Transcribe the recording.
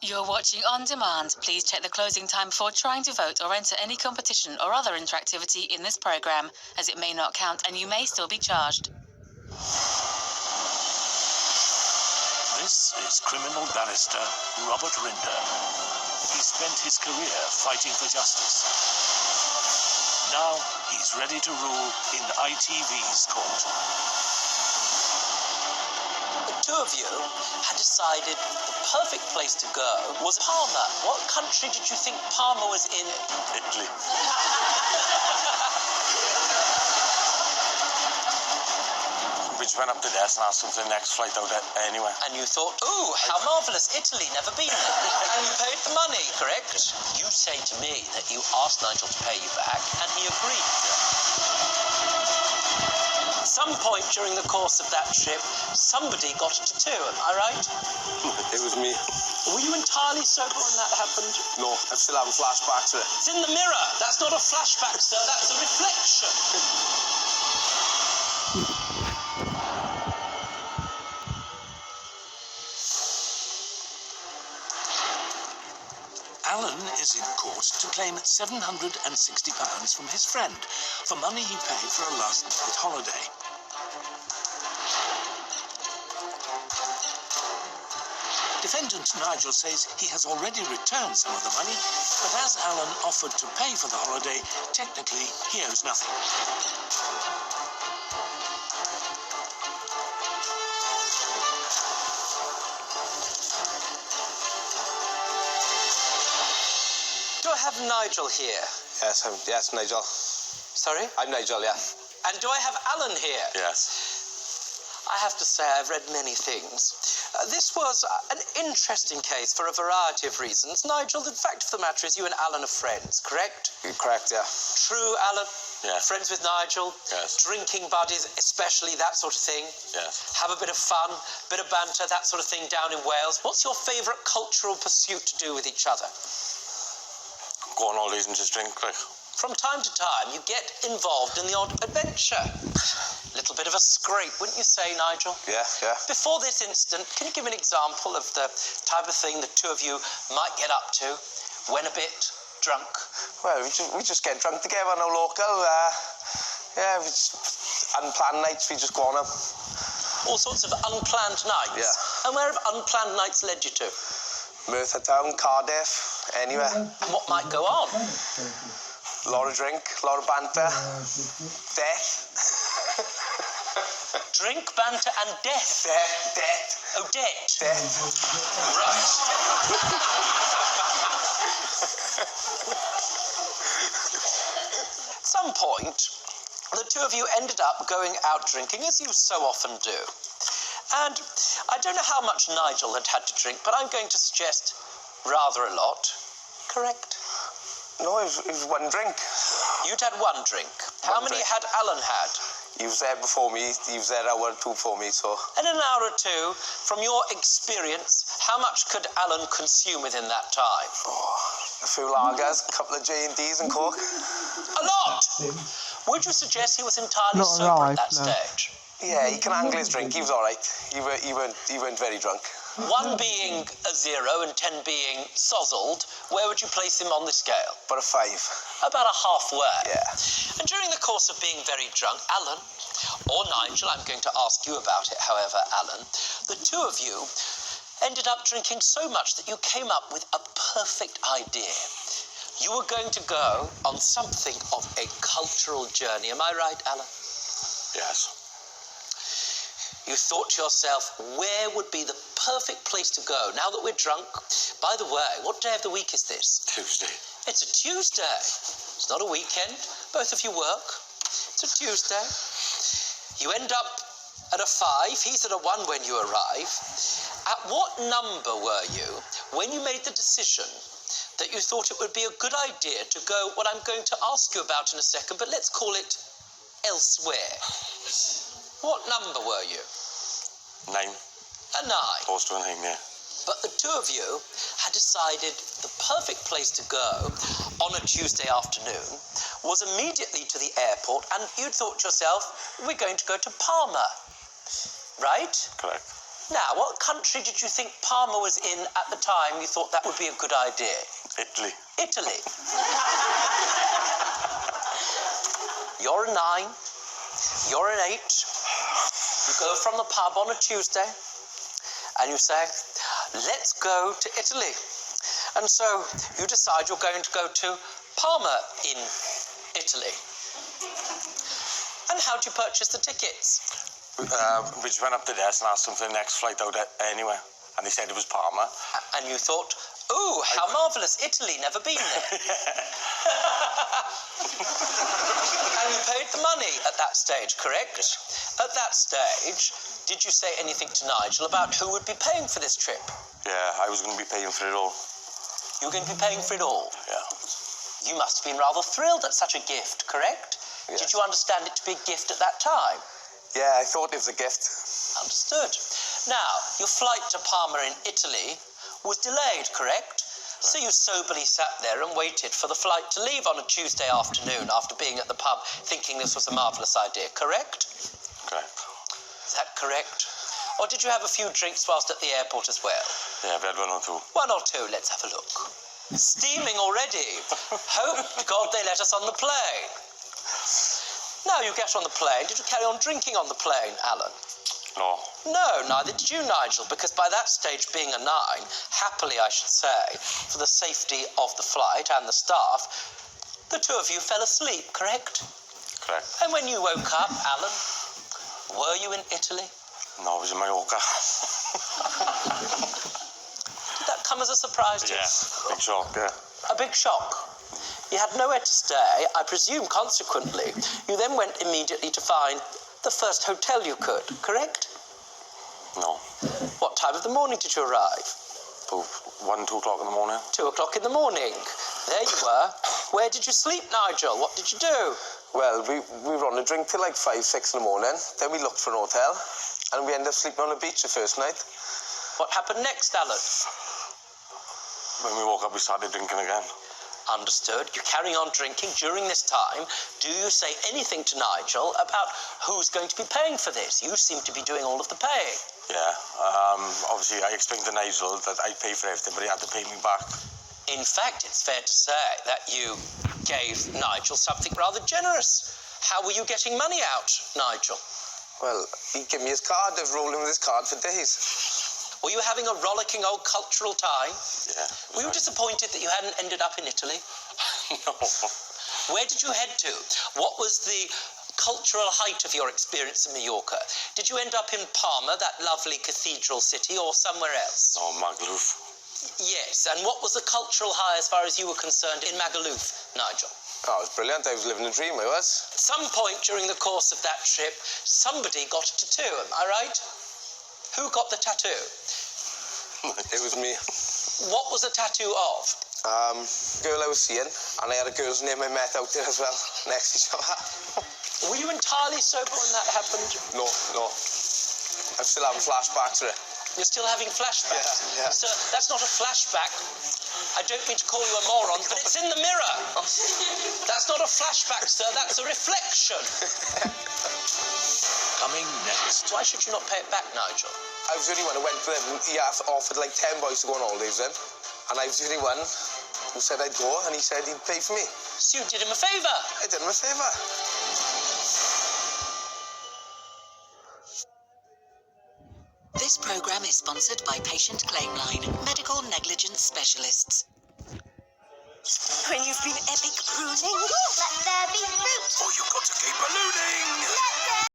You're watching on demand. Please check the closing time before trying to vote or enter any competition or other interactivity in this programme, as it may not count and you may still be charged. This is criminal barrister Robert Rinder. He spent his career fighting for justice. Now he's ready to rule in ITV's court. The two of you had decided the perfect place to go was Parma. What country did you think Parma was in? Italy. We just went up to desk and asked them for the next flight out anywhere. And you thought, ooh, how marvellous, Italy, never been there. And you paid the money, correct? You say to me that you asked Nigel to pay you back, and he agreed. Some point during the course of that trip, somebody got a tattoo, am I right? It was me. Were you entirely sober when that happened? No, I'm still having flashbacks to it. It's in the mirror. That's not a flashback, sir. That's a reflection. Alan is in court to claim £760 from his friend for money he paid for a last-minute holiday. Defendant Nigel says he has already returned some of the money, but as Alan offered to pay for the holiday, technically he owes nothing. Do I have Nigel here? Yes, Nigel. Sorry? I'm Nigel, yeah. And do I have Alan here? Yes. I have to say I've read many things. This was an interesting case for a variety of reasons. Nigel, the fact of the matter is you and Alan are friends, correct? You're correct, yeah. True, Alan? Yes. Friends with Nigel? Yes. Drinking buddies, especially, that sort of thing? Yes. Have a bit of fun, bit of banter, that sort of thing down in Wales. What's your favourite cultural pursuit to do with each other? Go on holidays and just drink, like. From time to time, you get involved in the odd adventure. Little bit of a scrape, wouldn't you say, Nigel? Yeah, yeah. Before this incident, can you give me an example of the type of thing the two of you might get up to when a bit drunk? Well, we just get drunk together, no local. Yeah, we just unplanned nights, we just go on them. All sorts of unplanned nights? Yeah. And where have unplanned nights led you to? Merthyr Town, Cardiff, anywhere. And what might go on? A lot of drink, a lot of banter, death. Drink, banter and death? Death. Oh, debt? Death. Right. At some point, the two of you ended up going out drinking, as you so often do. And I don't know how much Nigel had to drink, but I'm going to suggest rather a lot. Correct? No, it was one drink. You'd had one drink. How many had Alan had? He was there before me, he was there an hour or two before me, so... In an hour or two, from your experience, how much could Alan consume within that time? A few lagers, a couple of J&Ds and Coke. A lot! Would you suggest he was entirely Not sober alive, at that no. stage? Yeah, he can handle his drink, he was all right. He weren't very drunk. 1 being a 0 and 10 being sozzled, where would you place him on the scale? But a 5. About a halfway. Yeah. And during the course of being very drunk, Alan, or Nigel, I'm going to ask you about it, however, Alan, the two of you ended up drinking so much that you came up with a perfect idea. You were going to go on something of a cultural journey. Am I right, Alan? Yes. You thought to yourself, where would be the perfect place to go now that we're drunk? By the way, what day of the week is this? Tuesday. It's a Tuesday. It's not a weekend. Both of you work. It's a Tuesday. You end up at a 5. He's at a 1 when you arrive. At what number were you when you made the decision that you thought it would be a good idea to go what I'm going to ask you about in a second, but let's call it elsewhere? What number were you? 9. A 9. Close to a 9, yeah. But the two of you had decided the perfect place to go on a Tuesday afternoon was immediately to the airport, and you'd thought to yourself, we're going to go to Palma, right? Correct. Now, what country did you think Parma was in at the time you thought that would be a good idea? Italy. Italy. You're a 9. You're an 8. You go from the pub on a Tuesday and you say, let's go to Italy. And so you decide you're going to go to Parma in Italy. And how do you purchase the tickets? We just went up to the desk and asked them for the next flight out anywhere. And they said it was Parma. And you thought, ooh, how marvellous, Italy, never been there. And you paid the money at that stage, correct? Yeah. At that stage, did you say anything to Nigel about who would be paying for this trip? Yeah, I was going to be paying for it all. You were going to be paying for it all? Yeah. You must have been rather thrilled at such a gift, correct? Yes. Did you understand it to be a gift at that time? Yeah, I thought it was a gift. Understood. Now, your flight to Parma in Italy was delayed, correct? So you soberly sat there and waited for the flight to leave on a Tuesday afternoon after being at the pub thinking this was a marvellous idea, correct? Correct. Is that correct? Or did you have a few drinks whilst at the airport as well? Yeah, we had 1 or 2. 1 or 2, let's have a look. Steaming already. Hope to God they let us on the plane. Now you get on the plane. Did you carry on drinking on the plane, Alan? No. No, neither did you, Nigel, because by that stage, being a 9, happily I should say, for the safety of the flight and the staff, the 2 of you fell asleep, correct? Correct. And when you woke up, Alan, were you in Italy? No, I was in Mallorca. Did that come as a surprise to you? Yeah, big shock, yeah. A big shock. You had nowhere to stay. I presume, consequently, you then went immediately to find the first hotel you could, correct? No. What time of the morning did you arrive? About 1, 2 o'clock in the morning. 2 o'clock in the morning. There you were. Where did you sleep, Nigel? What did you do? Well, we were on a drink till like 5, 6 in the morning. Then we looked for an hotel. And we ended up sleeping on the beach the first night. What happened next, Alan? When we woke up, we started drinking again. Understood. You're carrying on drinking during this time. Do you say anything to Nigel about who's going to be paying for this? You seem to be doing all of the paying. Yeah. Obviously, I explained to Nigel that I'd pay for everything, but he had to pay me back. In fact, it's fair to say that you gave Nigel something rather generous. How were you getting money out, Nigel? Well, he gave me his card. I've rolled him with his card for days. Were you having a rollicking old cultural time? Yeah. Were you disappointed that you hadn't ended up in Italy? No. Where did you head to? What was the cultural height of your experience in Mallorca? Did you end up in Parma, that lovely cathedral city, or somewhere else? No, Magaluf. Yes, and what was the cultural high as far as you were concerned in Magaluf, Nigel? Oh, it was brilliant. I was living a dream, I was. At some point during the course of that trip, somebody got a tattoo, am I right? Who got the tattoo? It was me. What was the tattoo of? Girl I was seeing, and I had a girl's name I met out there as well, next to each other. Were you entirely sober when that happened? No. I'm still having flashbacks to it. You're still having flashbacks? Yeah. Sir, that's not a flashback. I don't mean to call you a moron, but it's in the mirror. That's not a flashback, sir. That's a reflection. Coming next. Why should you not pay it back, Nigel? I was the only one who went to him. He offered like 10 boys to go on holidays then. And I was the only one who said I'd go, and he said he'd pay for me. So you did him a favour? I did him a favour. This programme is sponsored by Patient Claimline, medical negligence specialists. When you've been epic pruning, let there be fruit.